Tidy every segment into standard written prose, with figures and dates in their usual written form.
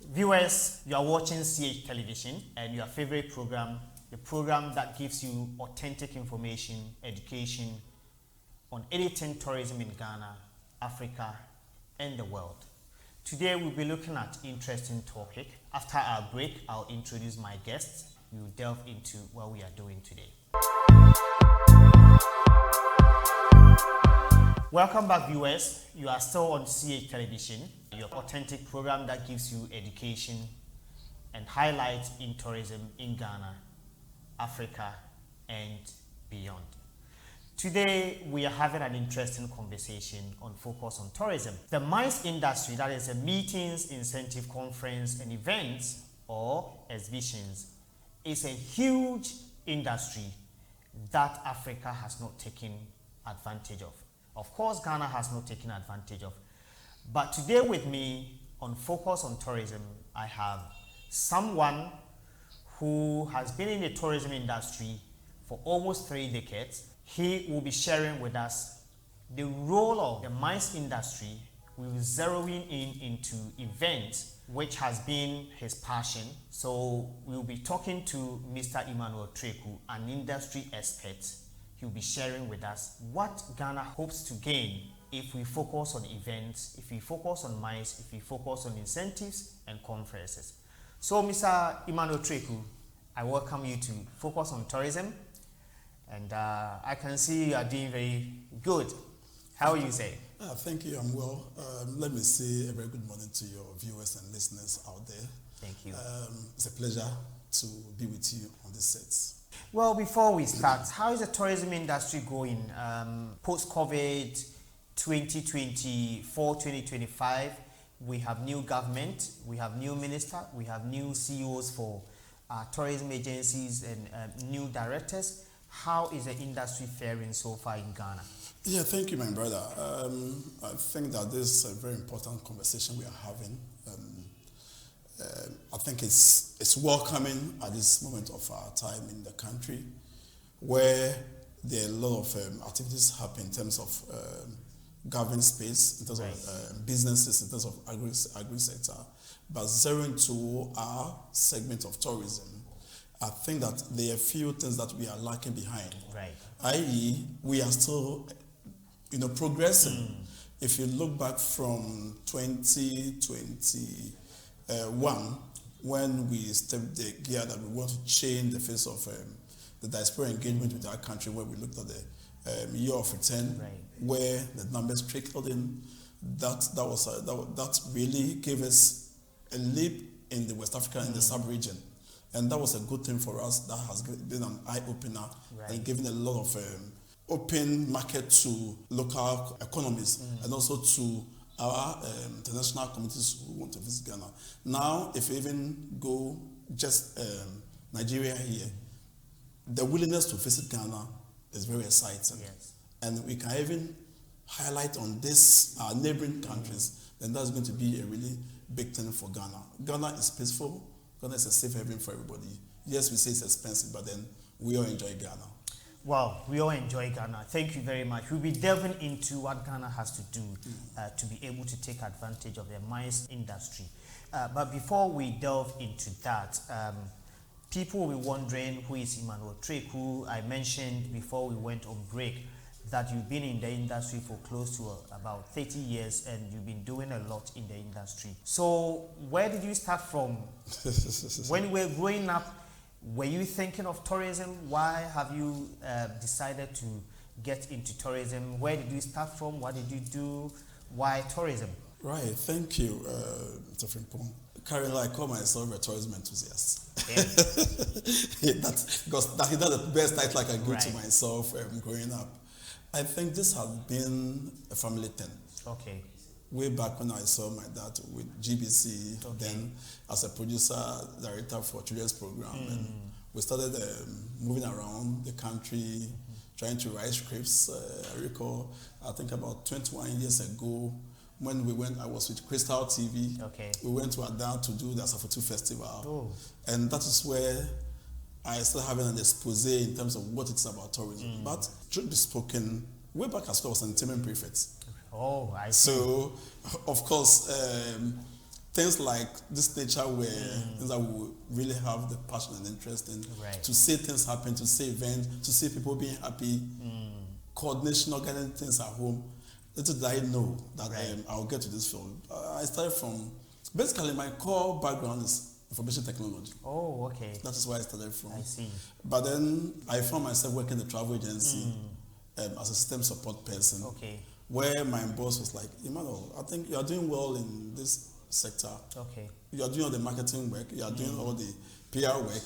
Viewers, you are watching CH Television and your favorite program, the program that gives you authentic information, education on anything tourism in Ghana, Africa, and the world. Today we'll be looking at interesting topic. After our break, I'll introduce my guests. We will delve into what we are doing today. Welcome back, viewers. You are still on CH Television, your authentic program that gives you education and highlights in tourism in Ghana, Africa, and beyond. Today, we are having an interesting conversation on focus on tourism. The MICE industry, that is a meetings, incentive conference, and events or exhibitions, is a huge industry that Africa has not taken advantage of. Of course, Ghana has not taken advantage of. But today with me on Focus on Tourism, I have someone who has been in the tourism industry for almost 3 decades. He will be sharing with us the role of the MICE industry. We will zeroing in into events, which has been his passion. So we will be talking to Mr. Emmanuel Treku, an industry expert. He'll be sharing with us what Ghana hopes to gain if we focus on events, if we focus on MICE, if we focus on incentives and conferences. So Mr. Emmanuel Treku, I welcome you to Focus on Tourism. And I can see you are doing very good. How are you, say? Thank you, I'm well. Let me say a very good morning to your viewers and listeners out there. Thank you. It's a pleasure to be with you on this set. Well, before we start, how is the tourism industry going post-COVID 2024, 2025? We have new government, we have new minister, we have new CEOs for tourism agencies and new directors. How is the industry faring so far in Ghana? Yeah, thank you, my brother. I think that this is a very important conversation we are having. I think it's welcoming at this moment of our time in the country, where there are a lot of activities happening in terms of government space, in terms of businesses, in terms of agri sector, but zeroing to our segment of tourism. I think that there are a few things that we are lacking behind. Right. I.e., we are still, progressing. If you look back from 2021, when we stepped the gear that we want to change the face of the diaspora engagement with our country, where we looked at the year of return, where the numbers trickled in, that really gave us a leap in the West Africa and the sub-region. And that was a good thing for us. That has been an eye-opener and given a lot of open market to local economies and also to our international communities who want to visit Ghana. Now, if you even go just Nigeria here, the willingness to visit Ghana is very exciting. Yes. And we can even highlight on this, our neighboring countries, then that's going to be a really big thing for Ghana. Ghana is peaceful. Ghana is a safe haven for everybody. Yes, we say it's expensive, but then we all enjoy Ghana. Well, we all enjoy Ghana. Thank you very much. We'll be delving into what Ghana has to do to be able to take advantage of the MICE industry. But before we delve into that, people will be wondering who is Emmanuel Treku. I mentioned before we went on break that you've been in the industry for close to about 30 years and you've been doing a lot in the industry. So where did you start from? When you were growing up, were you thinking of tourism? Why have you decided to get into tourism? Where did you start from? What did you do? Why tourism? Right, thank you, Mr. Frimpong. Currently, I call myself a tourism enthusiast. That's the best title I can give to myself growing up. I think this has been a family thing. Okay. Way back when I saw my dad with GBC, then as a producer, director for children's program, and we started moving around the country, trying to write scripts. I recall, I think about 21 years ago, when I was with Crystal TV. Okay. We went to Adan to do the Asafotu Festival, and that is where I started having an expose in terms of what it's about tourism. But truth be spoken, way back as well, I was an entertainment prefect. Oh, I see. So, of course, things like this nature were things that we really have the passion and interest in. To see things happen, to see events, to see people being happy, coordination, organizing things at home. Little did I know that I'll get to this field. I started from, basically my core background is information technology. Oh, okay. That is where I started from. I see. But then I found myself working in the travel agency as a system support person. Okay. Where my boss was like, Emmanuel, I think you are doing well in this sector. Okay. You are doing all the marketing work. You are doing all the PR work.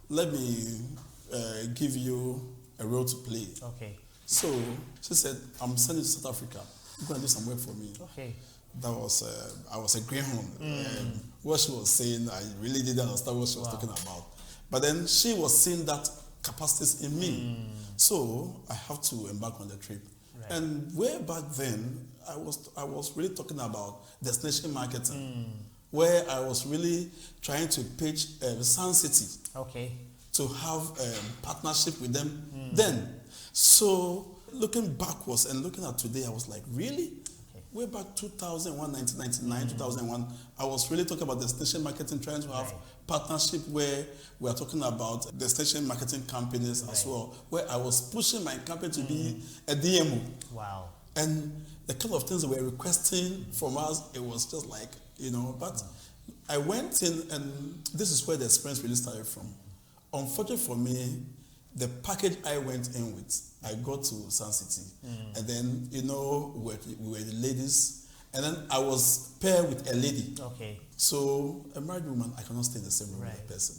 Let me give you a role to play. Okay. So she said, I'm sending you to South Africa. You're going to do some work for me. Okay. That was, I was a greyhound. What she was saying, I really didn't understand what she was talking about. But then she was seeing that capacities in me. So I have to embark on the trip. And way back then, I was really talking about destination marketing, where I was really trying to pitch Sun City to have partnership with them then. So looking backwards and looking at today, I was like, really? Way back 2001, 1999, 2001, I was really talking about destination marketing, trying to have partnership where we are talking about destination marketing companies as well, where I was pushing my company to be a DMO. Wow. And the kind of things they were requesting from us, it was just like, you know, but I went in, and this is where the experience really started from. Unfortunately for me, the package I went in with, I got to Sun City, and then, you know, we were the ladies, and then I was paired with a lady. Okay. So a married woman, I cannot stay in the same room with a person.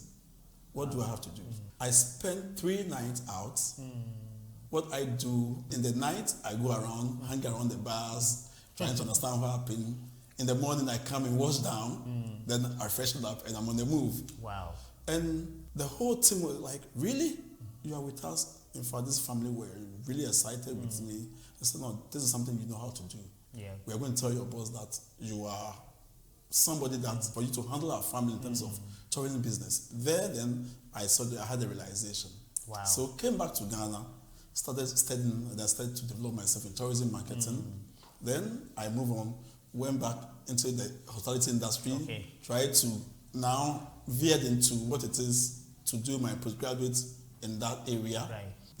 What do I have to do? I spent 3 nights out. What I do in the night, I go around, hang around the bars, trying to understand what happened. In the morning, I come and wash down, then I freshen up, and I'm on the move. Wow. And the whole team was like, really? You are with us? In fact, this family were really excited with me. I said, no, this is something you know how to do. Yeah. We are going to tell your boss that you are somebody that for you to handle our family in terms of tourism business. There, then I saw that I had a realization. Wow. So came back to Ghana, started studying, and I started to develop myself in tourism marketing. Then I moved on, went back into the hospitality industry, tried to now veered into what it is to do my postgraduate in that area.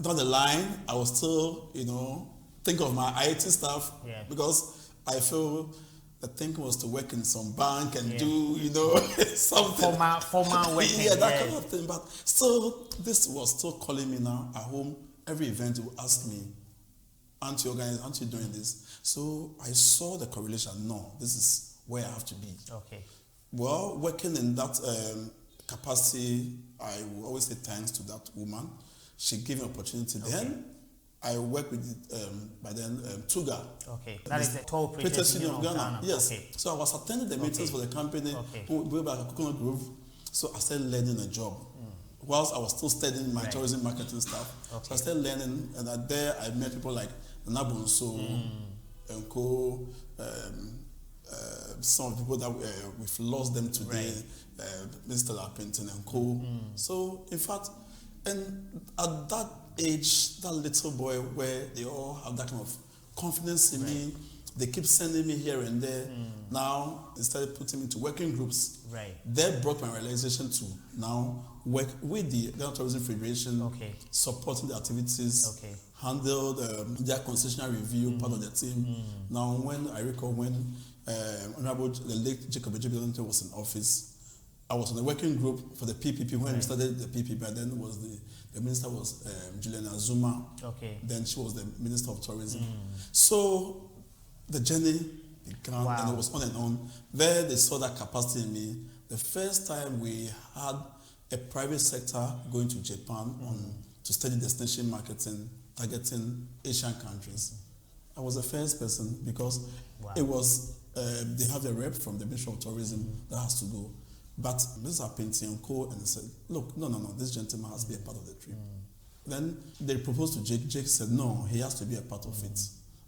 Down the line, I was still, you know, think of my IT stuff because I feel the thinking was to work in some bank and do, you know, something. Formal working. That kind of thing. But still, this was still calling me now at home. Every event they would ask me, aren't you organized? Aren't you doing this? So I saw the correlation. No, this is where I have to be. Okay. Well, working in that capacity, I will always say thanks to that woman. She gave me opportunity. Then I worked with by then Tuga. Okay, that is the toll British Union of Ghana. Yes. Okay. So I was attending the meetings for the company. We were at Coconut Grove. So I started learning a job. Whilst I was still studying my tourism marketing stuff. So I started learning, and there I met people like Nabonso and Co. Some of the people that we've lost them today, Mr. Lapinton and Co. So in fact, and at that age, that little boy where they all have that kind of confidence in me, they keep sending me here and there. Now they started putting me into working groups. That brought my realization to now work with the Ghana Tourism Federation, supporting the activities, handled their concessional review, part of the team. Now when I recall when Honorable the late Jacob Ejibelante was in office, I was on the working group for the PPP when we started the PPP, and then was the minister was Juliana Zuma. Then she was the Minister of Tourism. So the journey began, and it was on and on. There they saw that capacity in me. The first time we had a private sector going to Japan to study destination marketing, targeting Asian countries. I was the first person because it was, they have a rep from the Ministry of Tourism that has to go. But Mr. Pinty and Co. and said, look, no, this gentleman has to be a part of the trip. Then they proposed to Jake. Jake said, no, he has to be a part of it.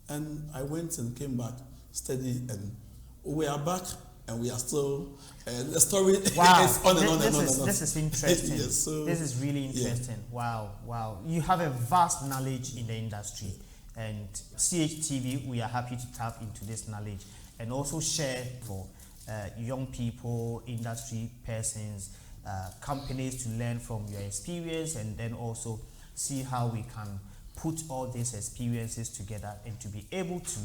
And I went and came back, studied, and we are back, and we are still, the story is on and on. This is interesting. This is really interesting. Wow. You have a vast knowledge in the industry. And CHTV, we are happy to tap into this knowledge and also share for young people, industry persons, companies to learn from your experience, and then also see how we can put all these experiences together and to be able to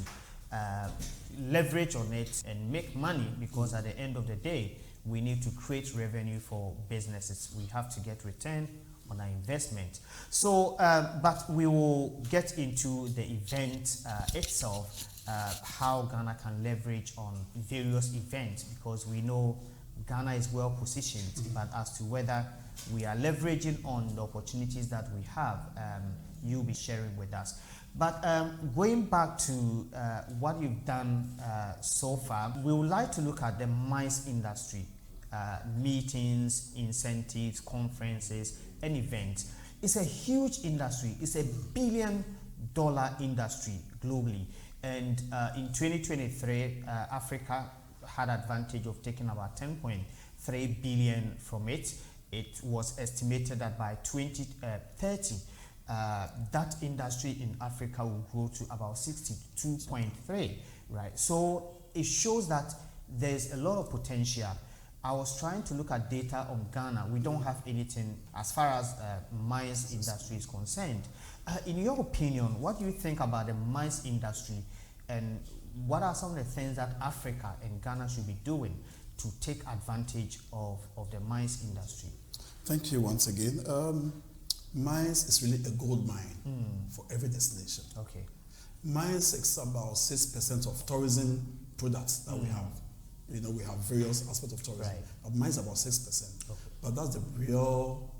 leverage on it and make money, because at the end of the day, we need to create revenue for businesses. We have to get return on our investment. So, but we will get into the event itself, how Ghana can leverage on various events, because we know Ghana is well positioned, but as to whether we are leveraging on the opportunities that we have, you'll be sharing with us. But going back to what you've done so far, we would like to look at the mines industry, meetings, incentives, conferences, and events. It's a huge industry. It's $1 billion industry globally. And in 2023, Africa had advantage of taking about 10.3 billion from it. It was estimated that by 2030, that industry in Africa will grow to about 62.3, right? So it shows that there's a lot of potential. I was trying to look at data on Ghana. We don't have anything as far as mines industry is concerned. In your opinion, what do you think about the mines industry, and what are some of the things that Africa and Ghana should be doing to take advantage of the mines industry? Thank you once again. Mines is really a gold mine for every destination. Okay. Mines is about 6% of tourism products that we have. You know, we have various aspects of tourism, right. But mines about 6%. Okay. But that's the real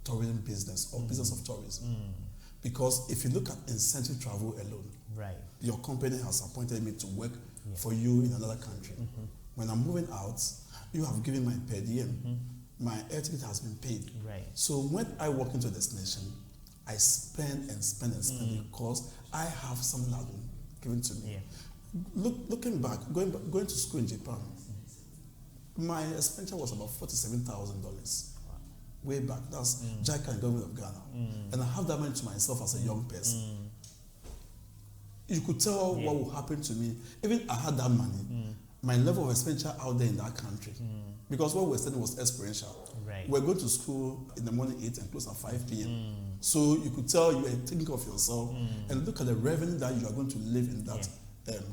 tourism business, or business of tourism. Because if you look at incentive travel alone, right, your company has appointed me to work for you in another country. When I'm moving out, you have given my per diem. My air ticket has been paid. Right. So when I walk into a destination, I spend and spend and spend because I have something that's been given to me. Yeah. Looking back, going to school in Japan, my expenditure was about $47,000 way back. That's JICA and government of Ghana. And I have that money to myself as a young person. You could tell what would happen to me. Even I had that money, my level of expenditure out there in that country. Because what we were studying was experiential. Right. We're going to school in the morning 8 and close at 5 p.m. So you could tell you were thinking of yourself and look at the revenue that you are going to live in that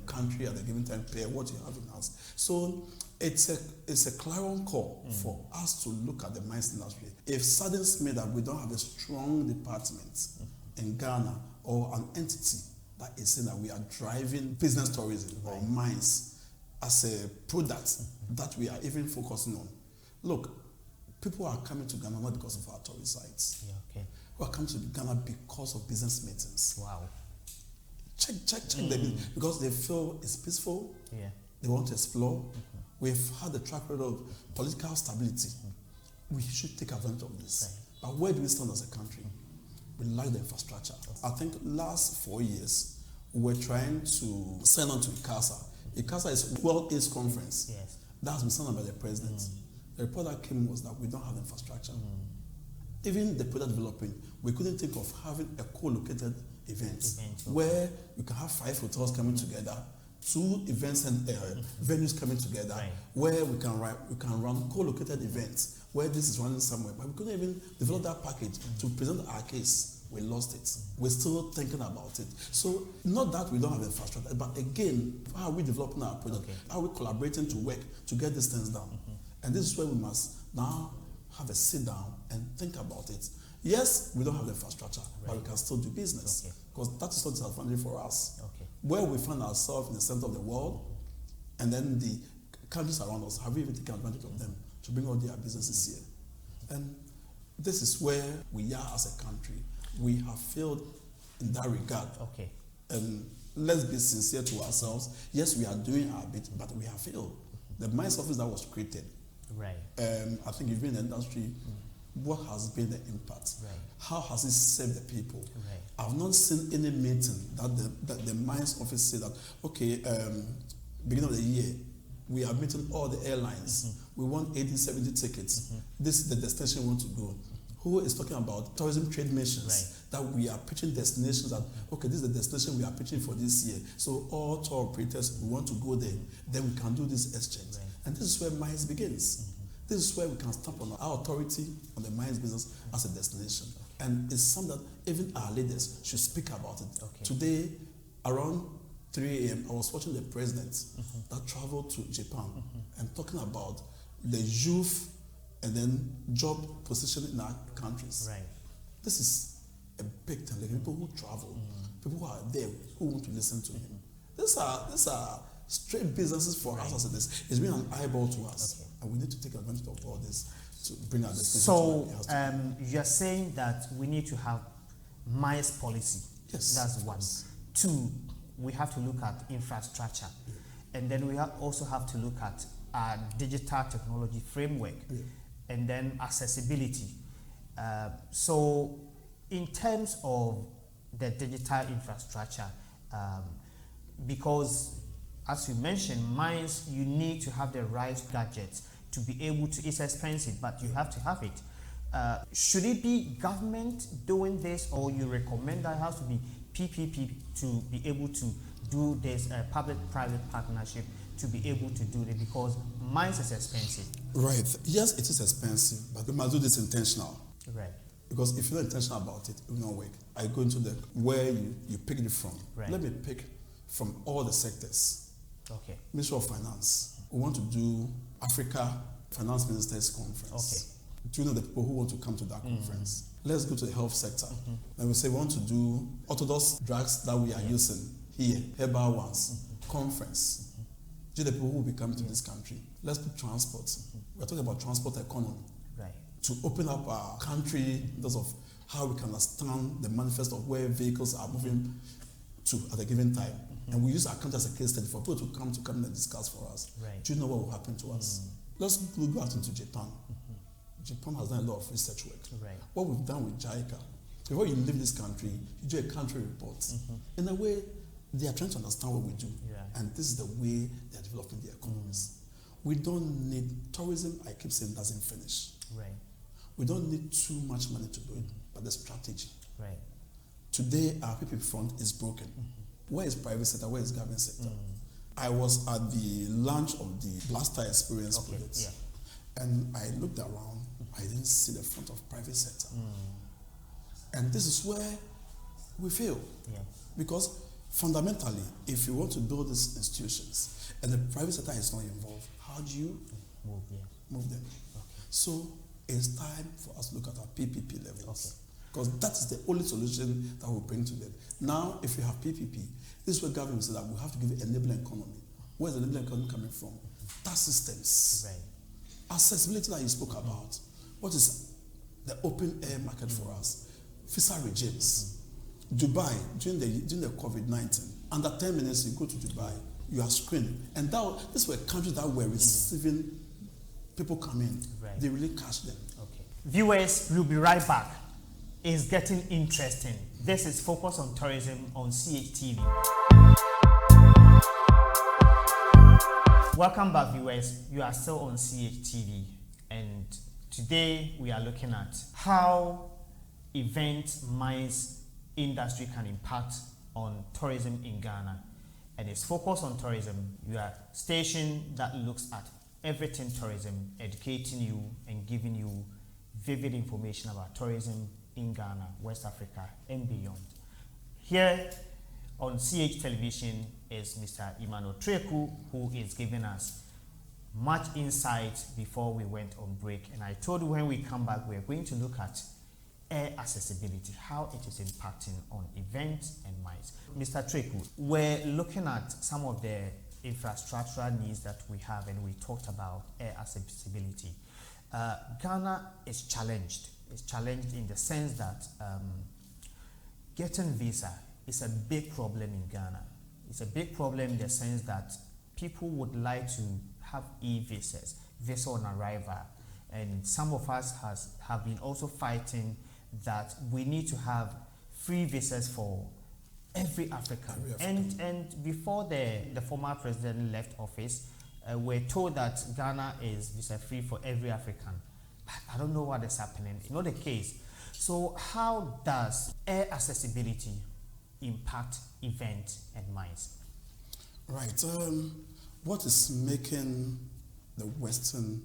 country at a given time, pay what you have in house. So it's a clarion call for us to look at the mines industry. If suddenly made that we don't have a strong department in Ghana or an entity that is saying that we are driving business tourism or mines as a product that we are even focusing on. Look, people are coming to Ghana not because of our tourist sites. Yeah, okay. People are coming to Ghana because of business meetings. Wow. Check them because they feel it's peaceful. Yeah. They want to explore. We've had a track record of political stability. We should take advantage of this. Right. But where do we stand as a country? We lack the infrastructure. I think last 4 years, we were trying to sign on to ICASA. ICASA is World AIDS Conference. Yes. That has been signed on by the president. The report that came was that we don't have infrastructure. Even the product developing, we couldn't think of having a co-located event where you can have 5 hotels coming together, 2 events and venues coming together, where we can run co-located events where this is running somewhere. But we couldn't even develop that package to present our case. We lost it. We're still thinking about it. So not that we don't have infrastructure, but again, how are we developing our product? How are we collaborating to work to get these things done? And this is where we must now have a sit down and think about it. Yes, we don't have the infrastructure, but we can still do business because that is not disadvantage for us. Where we find ourselves in the center of the world, and then the countries around us, have we even taken advantage of them to bring all their businesses here? And this is where we are as a country. We have failed in that regard. And let's be sincere to ourselves. Yes, we are doing our bit, but we have failed. The mines office that was created, I think you've been in the industry, what has been the impact? How has it served the people? I've not seen any meeting that the mines office said that, okay, beginning of the year, we are meeting all the airlines. We want 80, 70 tickets. This is the destination we want to go. Who is talking about tourism trade missions, that we are pitching destinations that, okay, this is the destination we are pitching for this year. So all tour operators, we want to go there. Then we can do this exchange. And this is where mines begins. This is where we can stamp on our authority on the mines business as a destination. And it's something that even our leaders should speak about it. Today, around 3 a.m., I was watching the president that traveled to Japan and talking about the youth and then job position in our countries. Right. This is a big thing. Like people who travel, people who are there, who want to listen to him. These are straight businesses for us as it is. It's been an eyeball to us. And we need to take advantage of all this to bring our destination. So you're saying that we need to have mines policy. Yes. That's one. 2, we have to look at infrastructure. And then we also have to look at our digital technology framework. And then accessibility. So in terms of the digital infrastructure, because as you mentioned, mines, you need to have the right gadgets to be able to, it's expensive, but you have to have it. Should it be government doing this, or you recommend that it has to be PPP to be able to do this public-private partnership to be able to do it, because mines is expensive? Right. Yes, it is expensive, but we must do this intentional. Right. Because if you're not intentional about it, it will not work. I go into where you picked it from. Right. Let me pick from all the sectors. Okay. Ministry of Finance. We want to do Africa Finance Ministers Conference. Do you know the people who want to come to that conference? Let's go to the health sector. And we say we want to do orthodox drugs that we are using here, herbal ones, conference. Do you know the people who will be coming to this country? Let's put transport. We're talking about transport economy. Right. To open up our country in terms of how we can understand the manifest of where vehicles are moving to at a given time. And we use our country as a case study for people to come and discuss for us. Right. Do you know what will happen to us? Let's go out into Japan. Japan has done a lot of research work. Right. What we've done with JICA, before you leave this country, you do a country report. In a way, they are trying to understand what we do. And this is the way they are developing their economies. We don't need tourism, I keep saying, doesn't finish. Right. We don't need too much money to do it, but the strategy. Right. Today, our PPP front is broken. Where is private sector? Where is government sector? I was at the launch of the Blaster Experience project, and I looked around. I didn't see the front of private sector, and this is where we fail. Because fundamentally, if you want to build these institutions and the private sector is not involved, how do you move them? So it's time for us to look at our PPP levels. Because that is the only solution that will bring to them. Now, if you have PPP, this is where government says that we have to give it enabling economy. Where's the enabling economy coming from? Tax systems. Right. Accessibility that you spoke about. What is the open air market for us? Visa regimes. Dubai, during the COVID-19, under 10 minutes you go to Dubai, you are screened. And these were countries that were receiving people come in. Right. They really catch them. Viewers, we'll be right back. It's getting interesting. This is Focus on Tourism on CHTV. Welcome back, viewers. You are still on CHTV, and today we are looking at how event mines industry can impact on tourism in Ghana. And it's Focus on Tourism. You are a station that looks at everything tourism, educating you and giving you vivid information about tourism in Ghana, West Africa, and beyond. Here on CH Television is Mr. Emmanuel Treku, who is giving us much insight before we went on break. And I told you when we come back, we're going to look at air accessibility, how it is impacting on events and mines. Mr. Treku, we're looking at some of the infrastructural needs that we have, and we talked about air accessibility. Ghana is challenged. It's challenged in the sense that getting visa is a big problem in Ghana. It's a big problem in the sense that people would like to have e-visas, visa on arrival, and some of us have been also fighting that we need to have free visas for every African. And before the former president left office, we're told that Ghana is visa free for every African. But I don't know what is happening. It's not the case. So how does air accessibility impact events and mines? Right. What is making the Western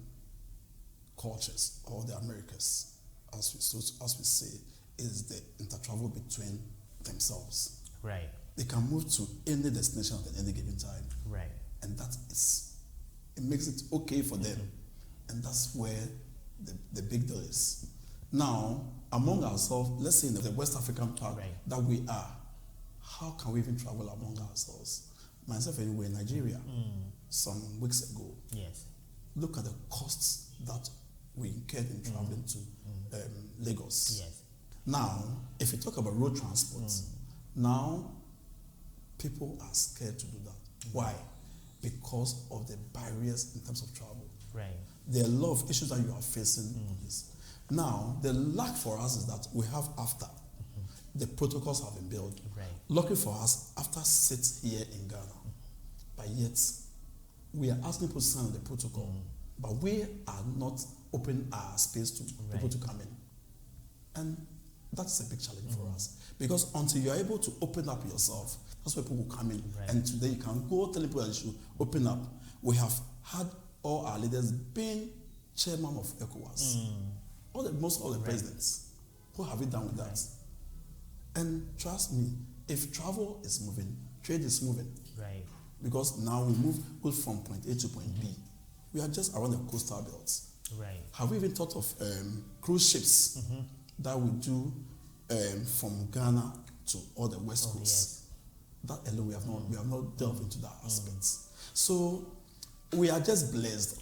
cultures or the Americas, as we say, is the intertravel between themselves. Right. They can move to any destination at any given time. Right. And it makes it okay for them. And that's where the big deal is. Now, among ourselves, let's say in the West African part that we are, how can we even travel among ourselves? Myself anyway, in Nigeria, some weeks ago, yes, look at the costs that we incurred in traveling to Lagos. Yes. Now, if you talk about road transport, now people are scared to do that. Why? Because of the barriers in terms of travel. Right. There are a lot of issues that you are facing on this. Now, the lack for us is that we have after. The protocols have been built. Right. Lucky for us, after sits here in Ghana. But yet, we are asking people to sign the protocol. But we are not opening our space to people to come in. And that's a big challenge for us. Because until you are able to open up yourself, that's where people will come in. Right. And today you can go tell people that you should open up. We have had all our leaders being chairman of ECOWAS. Most of the presidents. What have we done with that? And trust me, if travel is moving, trade is moving. Right. Because now we move from point A to point B. We are just around the coastal belts. Right. Have we even thought of cruise ships that we do from Ghana to all the West Coast? Yes. That alone we have not delved into that aspects. So we are just blessed,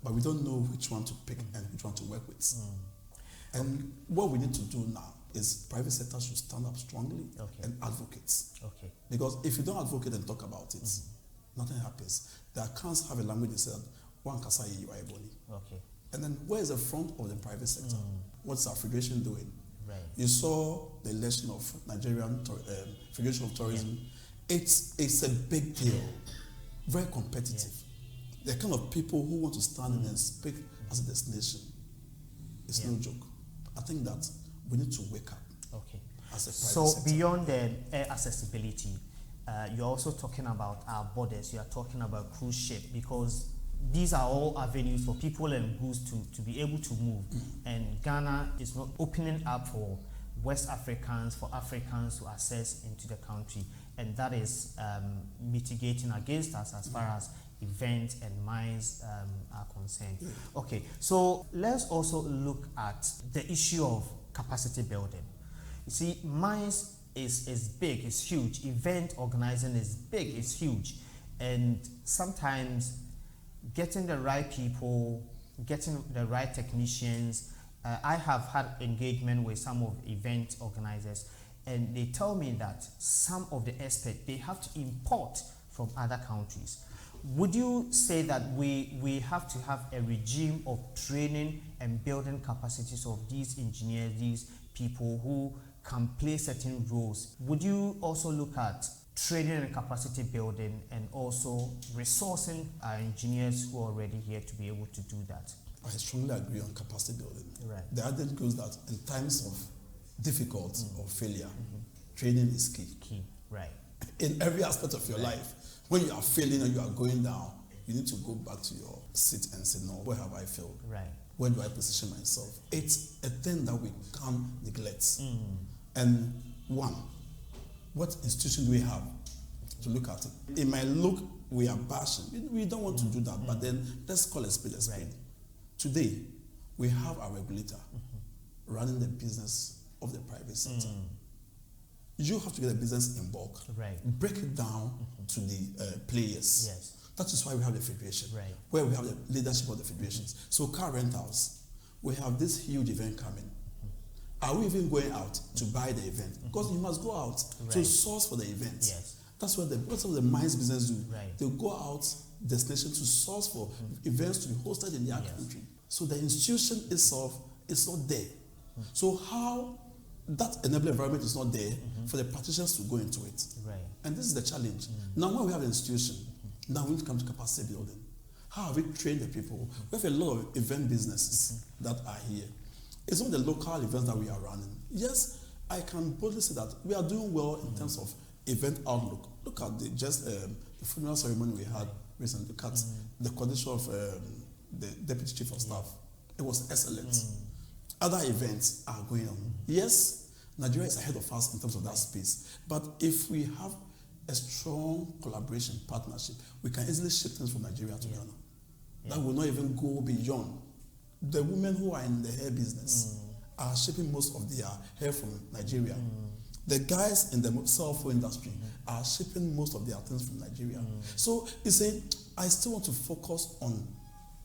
but we don't know which one to pick and which one to work with. And what we need to do now is private sector should stand up strongly and advocate. Because if you don't advocate and talk about it, nothing happens. The accounts have a language that says, one kasa you are ebony. And then where is the front of the private sector? What's our federation doing? Right. You saw the election of Nigerian Federation of Tourism. It's a big deal, very competitive. The kind of people who want to stand in and speak as a destination. It's no joke. I think that we need to wake up as a private sector. Beyond the air accessibility, you're also talking about our borders. You are talking about cruise ship, because these are all avenues for people and goods to be able to move. And Ghana is not opening up for West Africans, for Africans to access into the country. And that is mitigating against us as far as events and mines are concerned. Okay, so let's also look at the issue of capacity building. You see, mines is big, it's huge. Event organizing is big, it's huge. And sometimes getting the right people, getting the right technicians. I have had engagement with some of event organizers, and they tell me that some of the experts, they have to import from other countries. Would you say that we have to have a regime of training and building capacities of these engineers, these people who can play certain roles? Would you also look at training and capacity building and also resourcing our engineers who are already here to be able to do that? I strongly agree on capacity building. Right. The adage goes that in times of difficulty or failure, training is key. Right. In every aspect of your life, when you are failing or you are going down, you need to go back to your seat and say, no, where have I failed? Right. Where do I position myself? It's a thing that we can't neglect. And one, what institution do we have to look at it? It might look we are bashing. We don't want to do that, but then let's call a spade a spade. Right. Today, we have a regulator running the business of the private sector. You have to get the business in bulk, break it down to the players. Yes. That is why we have the federation, where we have the leadership of the federations. So car rentals, we have this huge event coming. Are we even going out to buy the event? Because you must go out to source for the event. Yes. That's what the mines business do. They go out destination to source for events to be hosted in their country. So the institution itself is not there. So how that enabling environment is not there for the practitioners to go into it. And this is the challenge. Now when we have an institution, now we need to come to capacity building. How have we trained the people? We have a lot of event businesses that are here. It's not the local events that we are running. Yes, I can boldly say that we are doing well in terms of event outlook. Look at the funeral ceremony we had recently. Look at the condition of the deputy chief of staff. It was excellent. Other events are going on. Yes, Nigeria is ahead of us in terms of that space. But if we have a strong collaboration, partnership, we can easily ship things from Nigeria to Ghana. That will not even go beyond. The women who are in the hair business are shipping most of their hair from Nigeria. The guys in the cell phone industry are shipping most of their things from Nigeria. So you say, I still want to focus on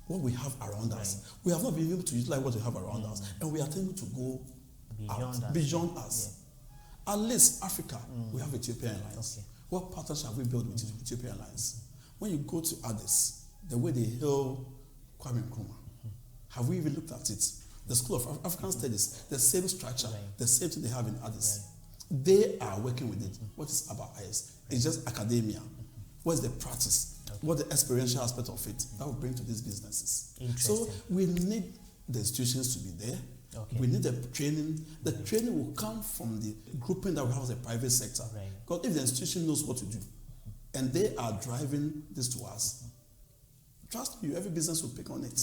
what we have around us. We have not been able to utilize what we have around us, and we are able to go beyond us. At least Africa, we have Ethiopian Airlines. What partnership have we built with Ethiopian Airlines? When you go to Addis, the way they hail Kwame Nkrumah, have we even looked at it? The School of African Studies, the same structure, the same thing they have in Addis. They are working with it. What is about IS? It's just academia. What is the practice? What the experiential aspect of it that will bring to these businesses? So we need the institutions to be there. We need the training. The training will come from the grouping that we have as a private sector. Because if the institution knows what to do, and they are driving this to us, trust me, every business will pick on it.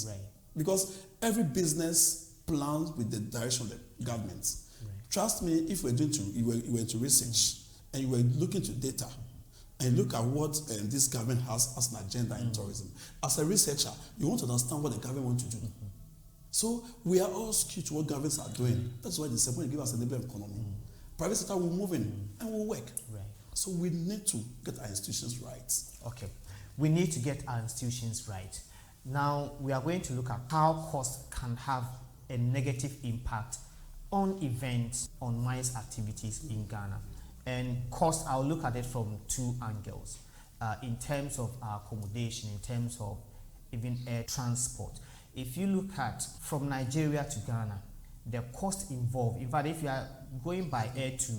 Because every business plans with the direction of the government. Trust me, if you were into research and you were looking to data and look at what this government has as an agenda in tourism, as a researcher, you want to understand what the government wants to do. So we are all skewed to what governments are doing. That's why they say when you give us a enabling economy, private sector will move in and will work. So we need to get our institutions right. Okay, we need to get our institutions right. Now we are going to look at how cost can have a negative impact on events, on MICE activities in Ghana. And cost, I'll look at it from two angles. In terms of our accommodation, in terms of even air transport. If you look at from Nigeria to Ghana, the cost involved, in fact, if you are going by air to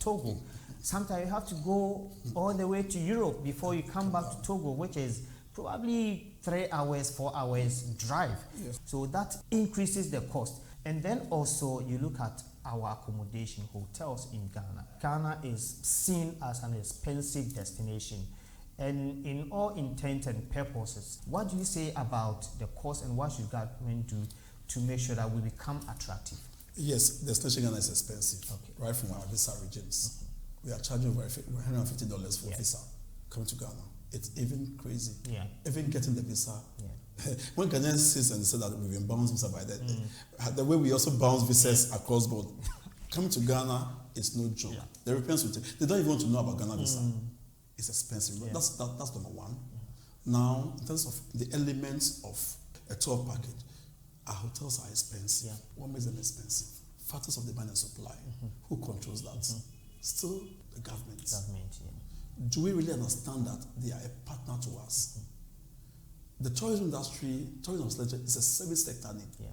Togo, sometimes you have to go all the way to Europe before you come back to Togo, which is probably 3 hours, 4 hours drive. So that increases the cost. And then also you look at our accommodation, hotels in Ghana. Ghana is seen as an expensive destination. And in all intent and purposes, what do you say about the cost and what should government do to make sure that we become attractive? Yes, destination Ghana is expensive, right from our visa regions. We are charging over $150 for visa coming to Ghana. It's even crazy. Even getting the visa. When Ghanaians sit and say that we've been bounced visa by that, the way we also bounce visas across board, coming to Ghana is no joke. The Europeans will they don't even want to know about Ghana visa. It's expensive. That's number one. Now, in terms of the elements of a tour package, our hotels are expensive. What makes them expensive? Factors of demand and supply. Who controls that? Still the government. Do we really understand that they are a partner to us? The tourism industry, tourism is a service sector need.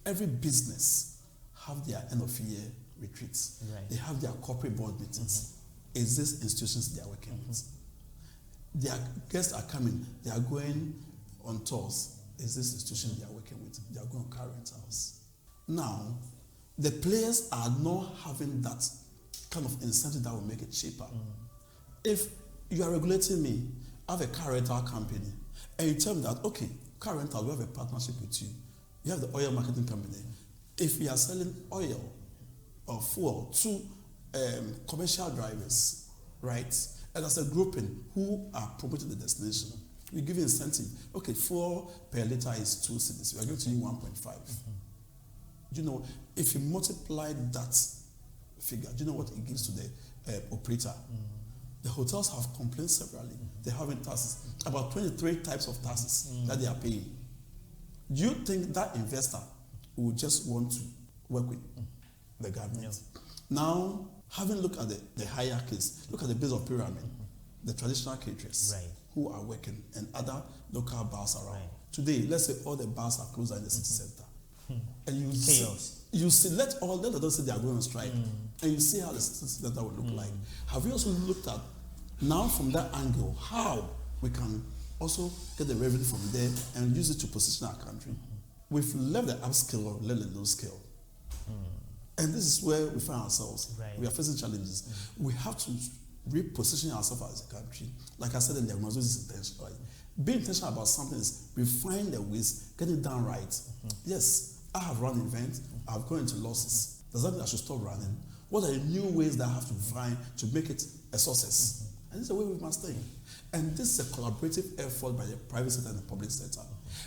Every business have their end of year retreats. They have their corporate board meetings. Is this institutions they are working with? Their guests are coming, they are going on tours. Is this institution they are working with? They are going on car rentals. Now, the players are not having that kind of incentive that will make it cheaper. If you are regulating me, I have a car rental company, and you tell me that, okay, car rental, we have a partnership with you. You have the oil marketing company. If we are selling oil or fuel to commercial drivers, right, and as a grouping who are promoting the destination, we give you incentive. Okay, fuel per liter is 2 cedis. We are going to you 1.5. Do you know, if you multiply that figure, do you know what it gives to the operator? The hotels have complained severally. They have taxes, about 23 types of taxes that they are paying. Do you think that investor will just want to work with the government? Now, having looked at the hierarchies, look at the base of pyramid, the traditional caterers who are working and other local bars around. Today, let's say all the bars are closed in the city center. And you see, let them say they are going on strike. And you see how the city center will look like. Have you also looked at, now from that angle, how we can also get the revenue from there and use it to position our country? We've left the upscale or left the low scale. And this is where we find ourselves. We are facing challenges. We have to reposition ourselves as a country. Like I said earlier, we must do this intentionally. Being intentional about something is refine the ways, get it done right. Yes, I have run events, I've gone into losses. Does that mean I should stop running? What are the new ways that I have to find to make it a success? And this is the way we must think. And this is a collaborative effort by the private sector and the public sector.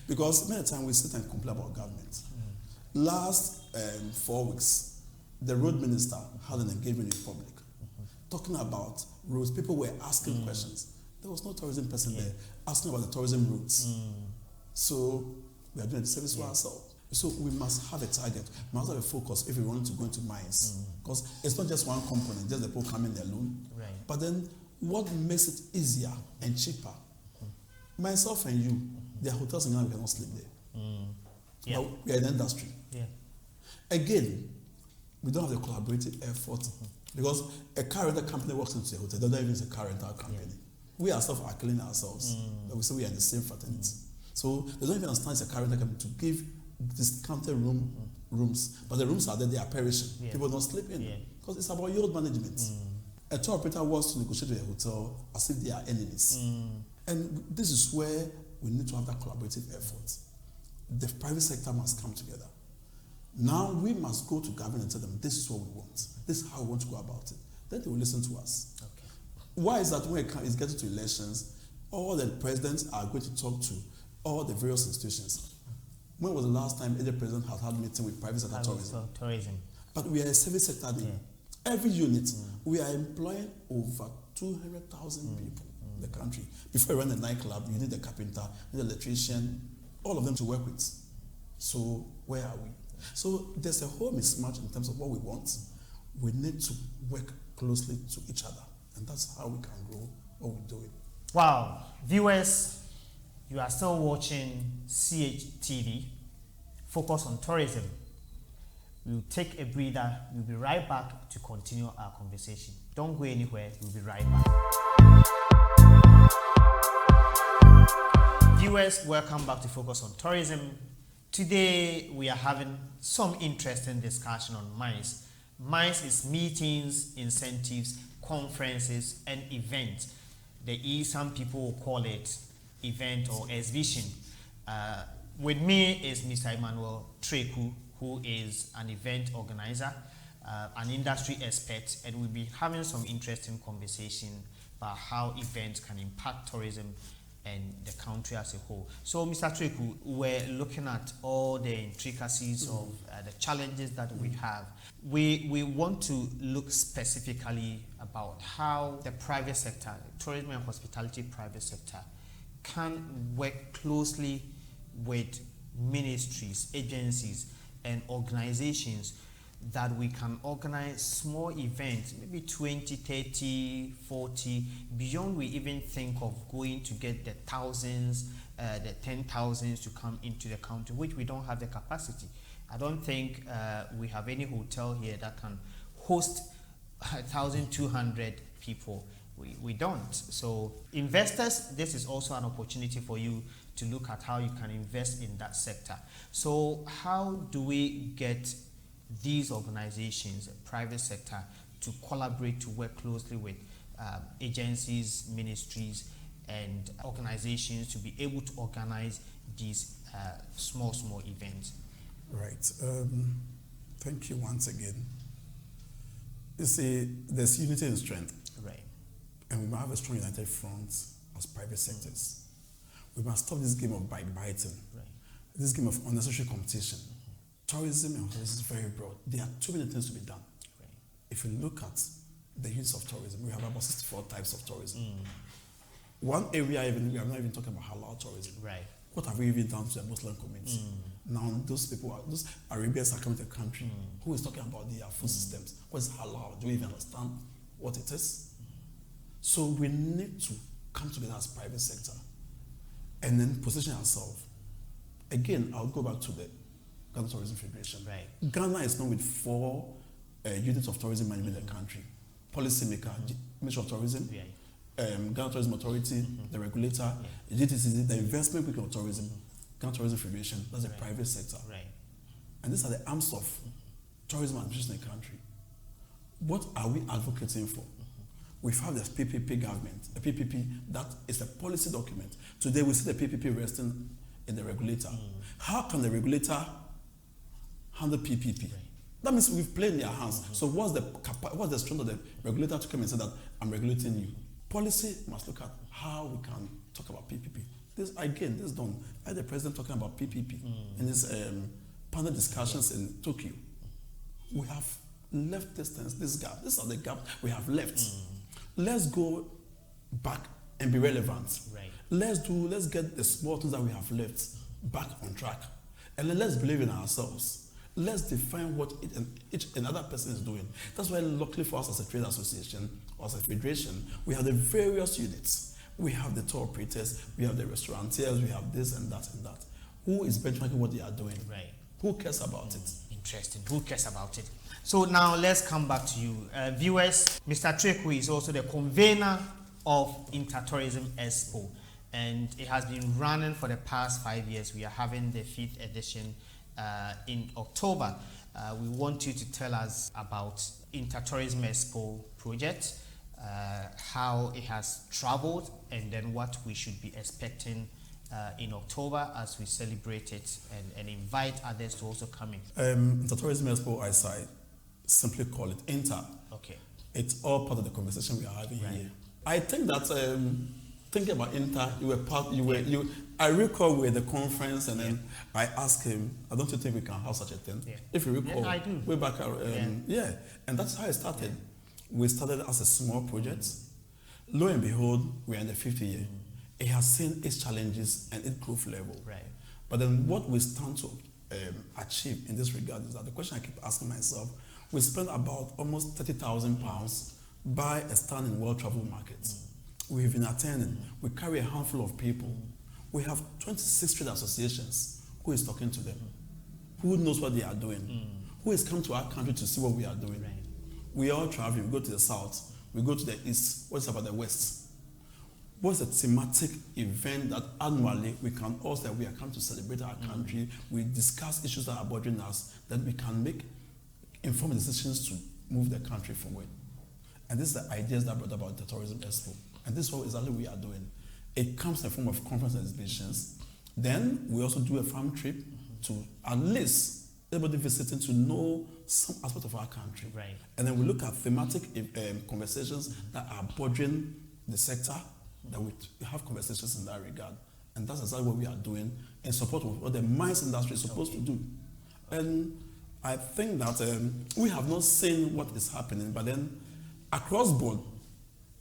Because many times we sit and complain about government. Last 4 weeks, the road minister had an engagement in public, talking about roads. People were asking questions. There was no tourism person there asking about the tourism routes. So we are doing the service for ourselves. So we must have a target, we must have a focus if we want to go into mines. Because it's not just one component, just the people coming there alone. Right. But then what makes it easier and cheaper? Myself and you, there are hotels in Ghana we cannot sleep there. But we are in the industry. Again, we don't have the collaborative effort because a car rental company works into a hotel, they don't even use a car rental company. We ourselves are killing ourselves. But we say we are in the same fraternity. So they don't even understand it's a car rental company to give discounted rooms, but the rooms are there, they are perishing. People don't sleep in because it's about yield management. A tour operator wants to negotiate with a hotel as if they are enemies. And this is where we need to have that collaborative effort. The private sector must come together. Now we must go to government and tell them this is what we want. This is how we want to go about it. Then they will listen to us. Okay. Why is that when it's getting to elections, all the presidents are going to talk to all the various institutions? When was the last time any president has had a meeting with private sector tourism? But we are a service sector. Every unit, we are employing over 200,000 people in the country. Before you run a nightclub, you need a carpenter, you need an electrician, all of them to work with. So where are we? So there's a whole mismatch in terms of what we want. We need to work closely to each other. And that's how we can grow what we're doing. Wow. Viewers, you are still watching CHTV, Focus on Tourism. We'll take a breather. We'll be right back to continue our conversation. Don't go anywhere. We'll be right back. Viewers, welcome back to Focus on Tourism. Today, we are having some interesting discussion on MICE. MICE is meetings, incentives, conferences, and events. Some people will call it event or exhibition. With me is Mr. Emmanuel Treku, who is an event organizer, an industry expert, and we'll be having some interesting conversation about how events can impact tourism and the country as a whole. So, Mr. Treku, we're looking at all the intricacies of the challenges that we have. We want to look specifically about how the private sector, the tourism and hospitality private sector, can work closely with ministries, agencies, and organizations that we can organize small events, maybe 20, 30, 40, beyond we even think of going to get the thousands, the 10,000s to come into the country, which we don't have the capacity. I don't think we have any hotel here that can host 1,200 people. We don't. So investors, this is also an opportunity for you to look at how you can invest in that sector. So how do we get these organizations, private sector, to collaborate, to work closely with agencies, ministries, and organizations to be able to organize these small events? Right. Thank you once again. You see, there's unity and strength. Right. And we must have a strong united front as private sectors. We must stop this game of backbiting, this game of unnecessary competition. Tourism and tourism is very broad. There are too many things to be done. If you look at the use of tourism, we have about 64 types of tourism. One area, we are not even talking about halal tourism. What have we even done to the Muslim community? Now, those Arabians are coming to the country. Who is talking about their food systems? What is halal? Do we even understand what it is? So we need to come together as private sector and then position ourselves. Again, I'll go back to the Ghana Tourism Federation. Ghana is known with 4 units of tourism management in the country. Policymaker, Ministry of Tourism, Ghana Tourism Authority, the regulator, GTCC, the Investment Week of Tourism, Ghana Tourism Federation, that's the private sector. And these are the arms of tourism administration in the country. What are we advocating for? We have this PPP government, a PPP that is a policy document. Today we see the PPP resting in the regulator. How can the regulator handle PPP? Right. That means we've played in their hands. So what's the strength of the regulator to come and say that I'm regulating you? Policy must look at how we can talk about PPP. This is done. I had the president talking about PPP in his panel discussions in Tokyo. We have left this gap. These are the gaps we have left. Let's go back and be relevant. Right. Let's get the small things that we have left back on track. And then let's believe in ourselves. Let's define what each another person is doing. That's why luckily for us as a trade association or as a federation, we have the various units. We have the tour operators, we have the restaurateurs, we have this and that and that. Who is benchmarking what they are doing? Right. Who cares about it? Interesting. Who cares about it? So now let's come back to you. Viewers, Mr. Treku is also the convener of Intertourism Expo, and it has been running for the past 5 years. We are having the 5th edition in October. We want you to tell us about Intertourism Expo project, how it has traveled, and then what we should be expecting in October as we celebrate it, and invite others to also come in. Intertourism Expo, I simply call it Inter. Okay. It's all part of the conversation we are having here. I think that thinking about Inter, I recall we were at the conference, and then I asked him, I don't think we can have such a thing. Yeah. If you recall, I do. Way back, and that's how it started. We started as a small project. Lo and behold, we're in the 50th year. It has seen its challenges and its growth level. Right. But then what we stand to achieve in this regard is that the question I keep asking myself, we spent about almost £30,000 by a stand in world travel markets. We've been attending. We carry a handful of people. We have 26 trade associations. Who is talking to them? Who knows what they are doing? Who has come to our country to see what we are doing? Right. We all travel. We go to the south. We go to the east. What's about the west? What's the thematic event that annually we can all say we are come to celebrate our country? We discuss issues that are bothering us, that we can make informed decisions to move the country forward. And this is the ideas that brought about the Tourism Expo. And this is what exactly we are doing. It comes in the form of conference and exhibitions. Then we also do a farm trip to at least everybody visiting to know some aspect of our country. Right. And then we look at thematic conversations that are bothering the sector, that we have conversations in that regard. And that's exactly what we are doing in support of what the mines industry is supposed to do. And I think that we have not seen what is happening, but then across board,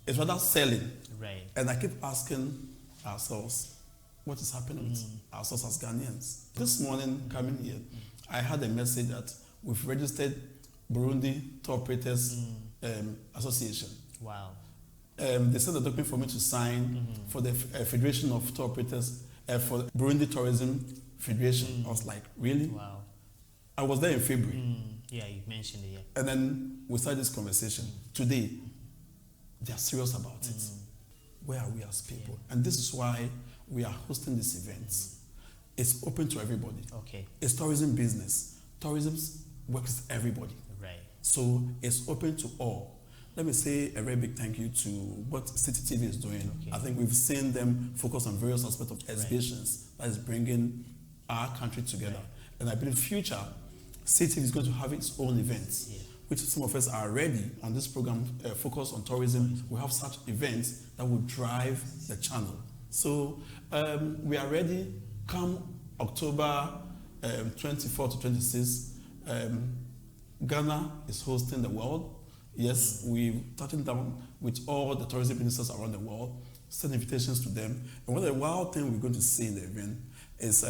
it's rather selling. Right. And I keep asking ourselves, what is happening with ourselves as Ghanaians? This morning, coming here, I had a message that we've registered Burundi Tour Operators Association. Wow. They sent a document for me to sign for the Federation of Tour Operators, for Burundi Tourism Federation. I was like, really? Wow. I was there in February. Yeah, you mentioned it, yeah. And then we started this conversation. Today, they are serious about it. Where are we as people? Yeah. And this is why we are hosting these events. It's open to everybody. Okay. It's tourism business. Tourism works with everybody. Right. So it's open to all. Let me say a very big thank you to what City TV is doing. Okay. I think we've seen them focus on various aspects of exhibitions that is bringing our country together. Right. And I believe future, City TV is going to have its own events, which some of us are already on this program focused on tourism. We have such events that will drive the channel. So we are ready. Come October 24 to 26, Ghana is hosting the world. Yes, we're touching down with all the tourism ministers around the world, send invitations to them. And one of the wild things we're going to see in the event is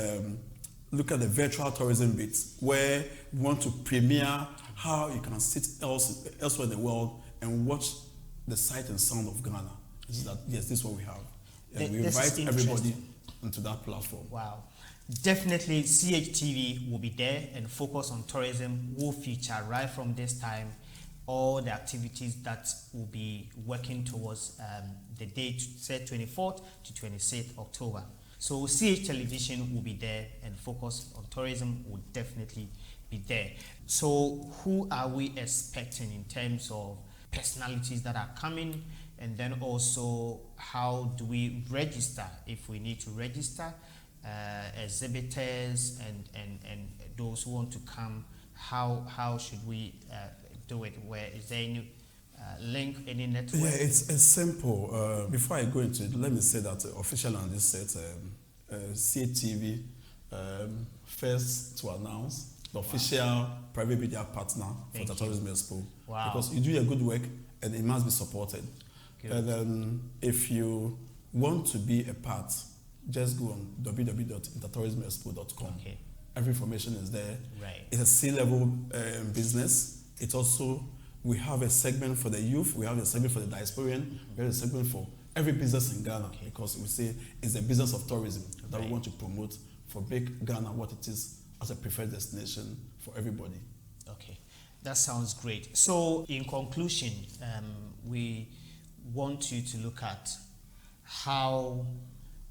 look at the virtual tourism bits, where we want to premiere how you can sit elsewhere in the world and watch the sight and sound of Ghana. This is what we have. And we invite everybody into that platform. Wow. Definitely CHTV will be there and focus on tourism will feature right from this time all the activities that will be working towards the date set 24th to 26th October. So CH Television will be there and focus on tourism will definitely be there. So who are we expecting in terms of personalities that are coming, and then also how do we register if we need to register exhibitors and those who want to come. How should we do it? Where is there any link, any network? Yeah, it's simple. Before I go into it, let me say that officially on this set, CATV first to announce the official private media partner for the Tourism Expo. Wow. Because you do your good work and it must be supported. Good. And if you want to be a part, just go on www.intertourismexpo.com. Okay. Every information is there. Right. It's a C-level business. It's also, we have a segment for the youth, we have a segment for the diasporan, we have a segment for every business in Ghana, because we say it's a business of tourism that we want to promote for make Ghana what it is as a preferred destination for everybody. Okay, that sounds great. So in conclusion, we want you to look at how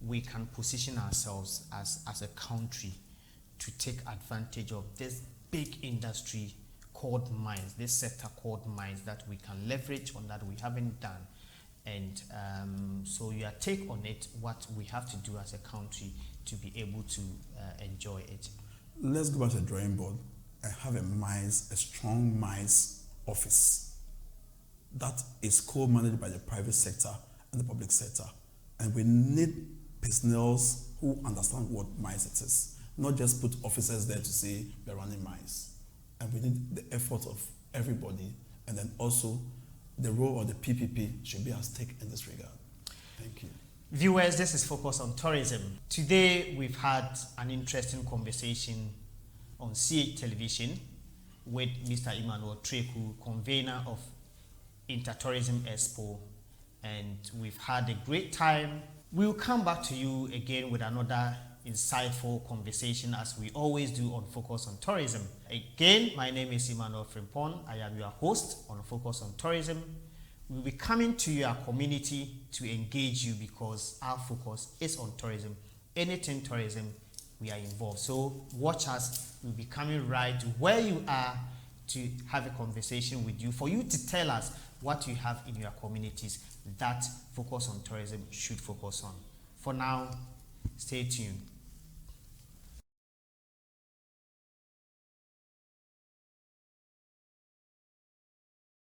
we can position ourselves as a country to take advantage of this big industry called mines, this sector called mines, that we can leverage on that we haven't done. And so your take on it, what we have to do as a country to be able to enjoy it. Let's go back to the drawing board and have a strong mines office that is co-managed by the private sector and the public sector. And we need personnel who understand what mines it is, not just put officers there to say we're running mines. And we need the effort of everybody, and then also the role of the PPP should be at stake in this regard. Thank you. Viewers, this is Focus on Tourism. Today we've had an interesting conversation on CH Television with Mr. Emmanuel Treku, convener of Intertourism Expo, and we've had a great time. We'll come back to you again with another insightful conversation, as we always do on Focus on Tourism. Again, my name is Emmanuel Frimpong. I am your host on Focus on Tourism. We'll be coming to your community to engage you, because our focus is on tourism. Anything tourism, we are involved. So watch us. We'll be coming right to where you are to have a conversation with you, for you to tell us what you have in your communities that Focus on Tourism should focus on. For now, stay tuned.